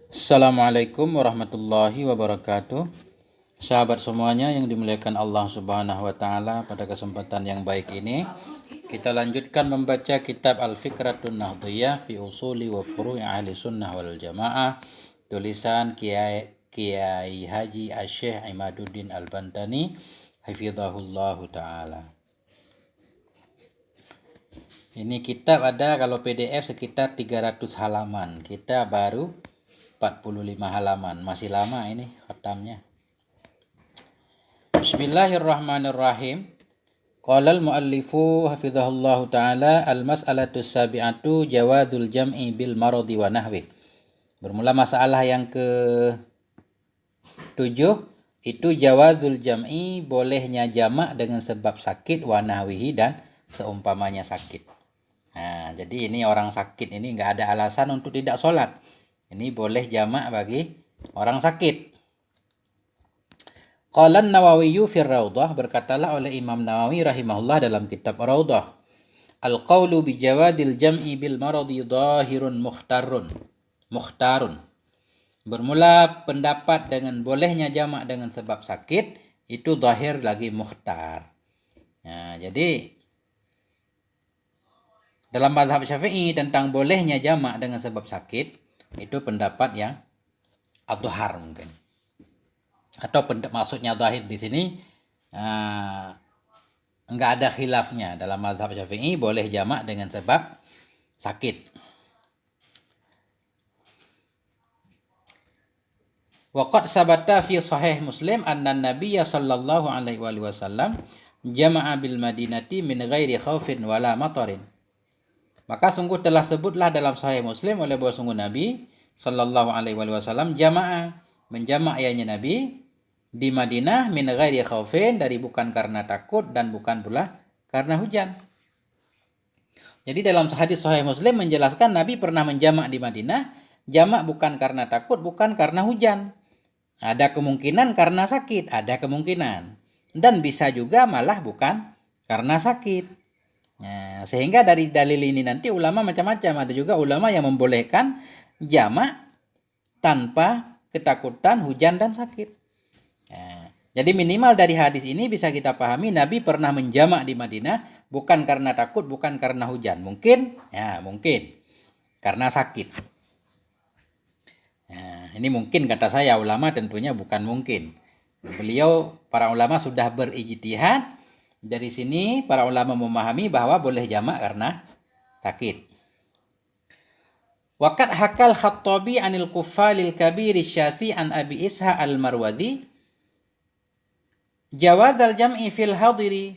Assalamualaikum warahmatullahi wabarakatuh. Sahabat semuanya yang dimuliakan Allah Subhanahu wa taala, pada kesempatan yang baik ini kita lanjutkan membaca kitab Al-Fikratun Nahdhiyah fi Usuli wa Furu'i Ahli Sunnah wal Jamaah, tulisan Kiai Haji Asy-Syaikh Imaduddin Al-Bantani hafizahullahu taala. Ini kitab ada kalau PDF sekitar 300 halaman. Kita baru 45 halaman. Masih lama ini khatamnya. Bismillahirrahmanirrahim. Qala al-muallifu hafizahullahu taala al-mas'alatu sabi'atu jawadul jam'i bil maradi wa nahwi. Bermula masalah yang ke-7 itu jawazul jam'i, bolehnya jamak dengan sebab sakit, wa nahwihi, dan seumpamanya sakit. Nah, jadi ini orang sakit ini enggak ada alasan untuk tidak sholat. Ini boleh jamak bagi orang sakit. Qala an-Nawawi fi Raudhah, berkatalah oleh Imam Nawawi rahimahullah dalam kitab Raudhah, al-qawlu bi jawadil jam'i bil maradi dhahirun mukhtarun. Bermula pendapat dengan bolehnya jamak dengan sebab sakit itu zahir lagi mukhtar. Nah, jadi dalam mazhab Syafi'i tentang bolehnya jamak dengan sebab sakit itu pendapat yang adhhar mungkin. Atau maksudnya zahir di sini enggak ada khilafnya. Dalam mazhab Syafi'i boleh jamak dengan sebab sakit. Wa qad sabata fi sahih Muslim anna an-nabiy sallallahu alaihi wasallam jama'a bil Madinati min ghairi khaufin wala matarin. Maka sungguh telah sebutlah dalam Sahih Muslim oleh bahwa sungguh Nabi sallallahu alaihi wasallam jamaah, menjamak ianya Nabi di Madinah min ghairi khaufin, dari bukan karena takut dan bukan pula karena hujan. Jadi dalam hadis Sahih Muslim menjelaskan Nabi pernah menjamak di Madinah, jamak bukan karena takut, bukan karena hujan. Ada kemungkinan karena sakit, ada kemungkinan. Dan bisa juga malah bukan karena sakit. Nah, sehingga dari dalil ini nanti ulama macam-macam. Ada juga ulama yang membolehkan jamak tanpa ketakutan hujan dan sakit. Nah, jadi minimal dari hadis ini bisa kita pahami Nabi pernah menjamak di Madinah bukan karena takut, bukan karena hujan. Mungkin, ya mungkin karena sakit. Nah, ini mungkin kata saya, ulama tentunya bukan mungkin. Beliau, para ulama sudah berijtihad. Dari sini para ulama memahami bahwa boleh jamak karena sakit. Waqad hakal Khattabi anil Kuffalil Kabir Syasi an Abi Isha al-Marwazi jawazal jam'i fil hadiri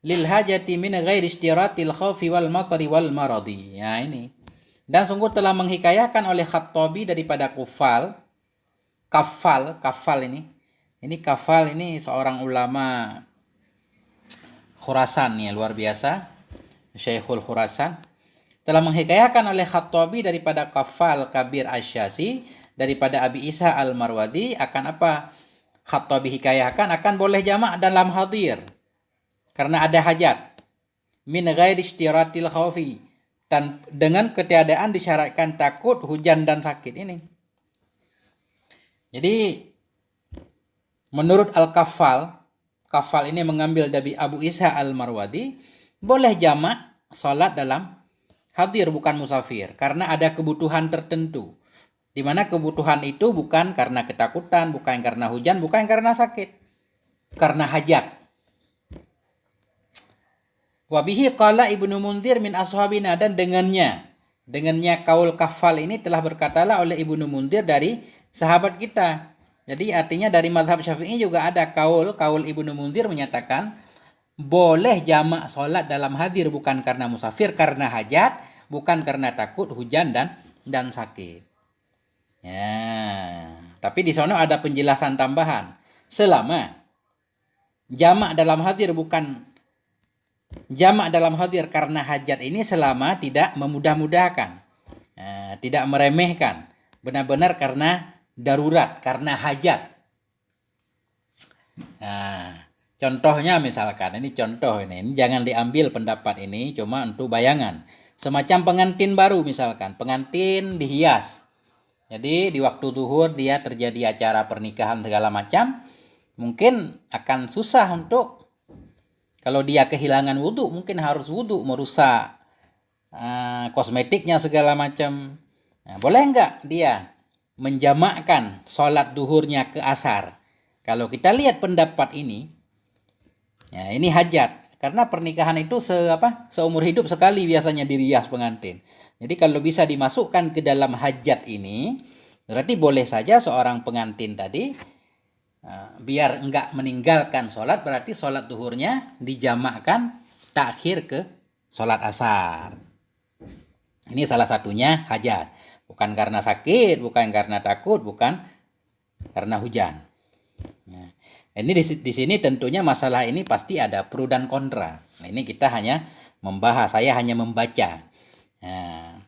lil hajati min ghairi istiratil khawfi wal matari wal maradi. Ya ini. Dan sungguh telah menghikayahkan oleh Khattabi daripada Kafal ini. Ini Kafal ini seorang ulama Khurasan ya, luar biasa. Syekhul Khurasan telah menghikayahkan oleh Khattabi daripada Kafal Kabir Asy-Syasi daripada Abi Isa al-Marwazi akan apa? Khattabi hikayahkan akan boleh jamak dalam hadir karena ada hajat. Min ghairi istiratil khaufi, dengan ketiadaan disyaratkan takut, hujan dan sakit ini. Jadi menurut Al-Kafal ini mengambil dari Abu Isa al-Marwazi, boleh jamak salat dalam hadir bukan musafir karena ada kebutuhan tertentu. Di mana kebutuhan itu bukan karena ketakutan, bukan karena hujan, bukan karena sakit, karena hajat. Wa bihi qala Ibnu Mundzir min ashabina, dan dengannya kaul Kafal ini telah berkatalah oleh Ibnu Mundzir dari sahabat kita. Jadi artinya dari mazhab Syafi'i juga ada kaul Ibnu Mundzir menyatakan boleh jamak salat dalam hadir bukan karena musafir, karena hajat, bukan karena takut, hujan dan sakit. Ya, tapi di sana ada penjelasan tambahan. Selama jamak dalam hadir karena hajat ini selama tidak memudah-mudahkan, tidak meremehkan, benar-benar karena darurat, karena hajat. Nah, contohnya misalkan, ini contoh ini jangan diambil pendapat ini cuma untuk bayangan. Semacam pengantin baru misalkan, pengantin dihias. Jadi di waktu zuhur dia terjadi acara pernikahan segala macam, mungkin akan susah untuk, kalau dia kehilangan wudhu mungkin harus wudhu, merusak kosmetiknya segala macam. Nah, boleh enggak dia menjamakkan sholat duhurnya ke asar? Kalau kita lihat pendapat ini, ya ini hajat. Karena pernikahan itu seumur hidup sekali biasanya dirias pengantin. Jadi kalau bisa dimasukkan ke dalam hajat ini, berarti boleh saja seorang pengantin tadi biar enggak meninggalkan sholat, berarti sholat duhurnya dijamakkan takhir ke sholat asar. Ini salah satunya hajat. Bukan karena sakit, bukan karena takut, bukan karena hujan. Nah, ini di sini tentunya masalah ini pasti ada pro dan kontra. Nah, ini kita hanya membahas, saya hanya membaca. Nah,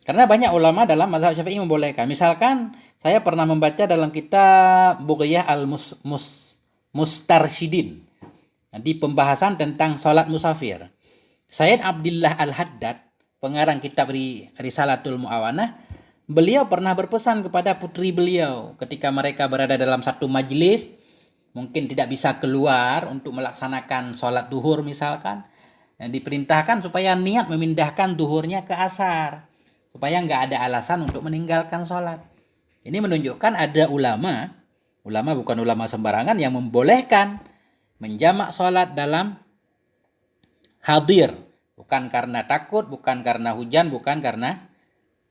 karena banyak ulama dalam mazhab Syafi'i membolehkan. Misalkan saya pernah membaca dalam kitab Bughyah al-Mustarsyidin di pembahasan tentang sholat musafir. Sayyid Abdullah Al-Haddad, pengarang kitab Risalatul Mu'awanah, beliau pernah berpesan kepada putri beliau ketika mereka berada dalam satu majelis, mungkin tidak bisa keluar untuk melaksanakan sholat duhur misalkan, diperintahkan supaya niat memindahkan duhurnya ke asar, supaya nggak ada alasan untuk meninggalkan sholat. Ini menunjukkan ada ulama bukan ulama sembarangan yang membolehkan menjamak sholat dalam hadir, bukan karena takut, bukan karena hujan, bukan karena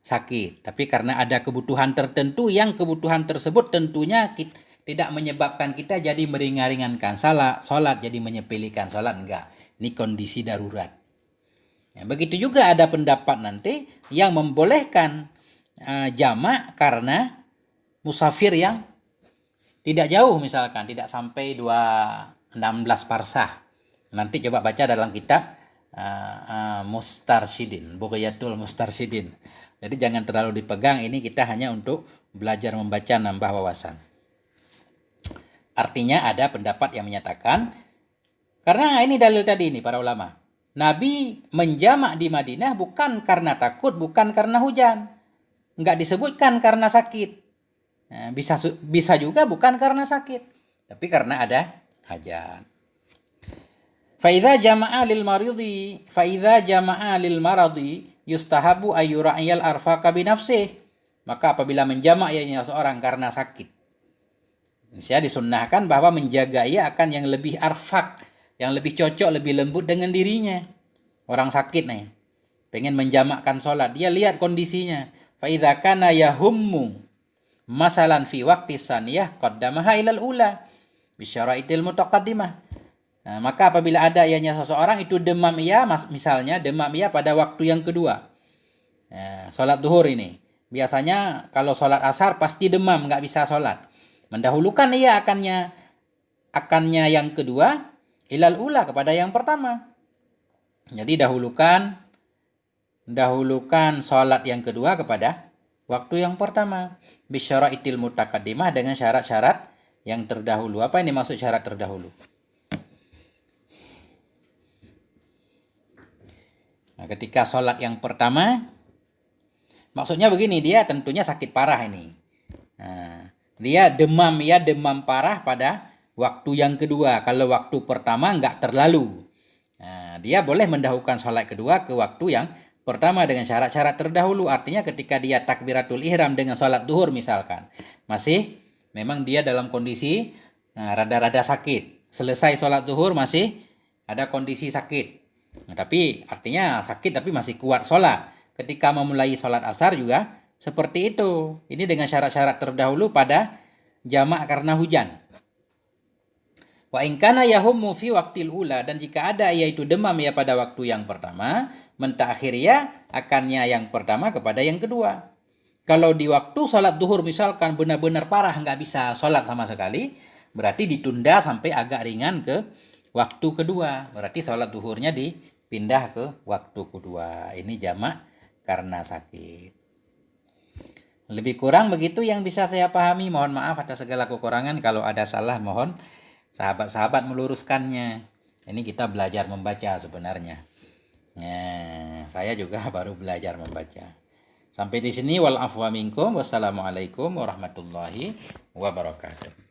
sakit, tapi karena ada kebutuhan tertentu yang kebutuhan tersebut tentunya tidak menyebabkan kita jadi meringankan sholat, jadi menyepelekan sholat, enggak. Ini kondisi darurat. Ya, begitu juga ada pendapat nanti yang membolehkan jamak karena musafir yang tidak jauh, misalkan tidak sampai 16 parsah. Nanti coba baca dalam kitab Mustarsyidin, Bughyatul Mustarsyidin. Jadi jangan terlalu dipegang, ini kita hanya untuk belajar membaca, nambah wawasan. Artinya ada pendapat yang menyatakan, karena ini dalil tadi ini para ulama, Nabi menjamak di Madinah bukan karena takut, bukan karena hujan. Enggak disebutkan karena sakit. Nah, bisa juga bukan karena sakit, tapi karena ada hajat. Faidza jama'a lil maradi yustahabu ayyura'iyal arfaqa bi nafsih. Maka apabila menjamak ianya seorang karena sakit, saya disunnahkan bahwa menjaga ia akan yang lebih arfak, yang lebih cocok, lebih lembut dengan dirinya. Orang sakit nih, pengen menjamakkan sholat, dia lihat kondisinya. Fa idza kana yahummu masalan fi waqti saniyah qaddamaha ilal ula bisyaraitil mutaqaddimah. Nah, maka apabila ada ianya seseorang itu demam ia, misalnya demam ia pada waktu yang kedua. Nah, sholat duhur ini. Biasanya kalau sholat asar pasti demam, nggak bisa sholat. Mendahulukan ia akannya yang kedua ilal ula kepada yang pertama. Jadi dahulukan sholat yang kedua kepada waktu yang pertama. Bisyaraitil mutaqaddimah, dengan syarat-syarat yang terdahulu. Apa ini maksud syarat terdahulu? Nah, ketika sholat yang pertama, maksudnya begini, dia tentunya sakit parah ini. Nah, dia demam parah pada waktu yang kedua. Kalau waktu pertama enggak terlalu. Nah, dia boleh mendahulukan sholat kedua ke waktu yang pertama dengan syarat-syarat terdahulu. Artinya ketika dia takbiratul ihram dengan sholat duhur misalkan, masih memang dia dalam kondisi rada-rada sakit. Selesai sholat duhur masih ada kondisi sakit. Nah, tapi artinya sakit tapi masih kuat sholat. Ketika memulai sholat asar juga seperti itu. Ini dengan syarat-syarat terdahulu pada jamak karena hujan. Wa in kana yahummu fi waqtil ula, dan jika ada yaitu demam ya pada waktu yang pertama, mentakhir ya akannya yang pertama kepada yang kedua. Kalau di waktu sholat duhur misalkan benar-benar parah nggak bisa sholat sama sekali, berarti ditunda sampai agak ringan ke waktu kedua. Berarti sholat duhurnya dipindah ke waktu kedua. Ini jamak karena sakit. Lebih kurang begitu yang bisa saya pahami. Mohon maaf atas segala kekurangan. Kalau ada salah mohon sahabat-sahabat meluruskannya. Ini kita belajar membaca sebenarnya. Saya juga baru belajar membaca. Sampai di sini wal afwa minkum. Wassalamualaikum warahmatullahi wabarakatuh.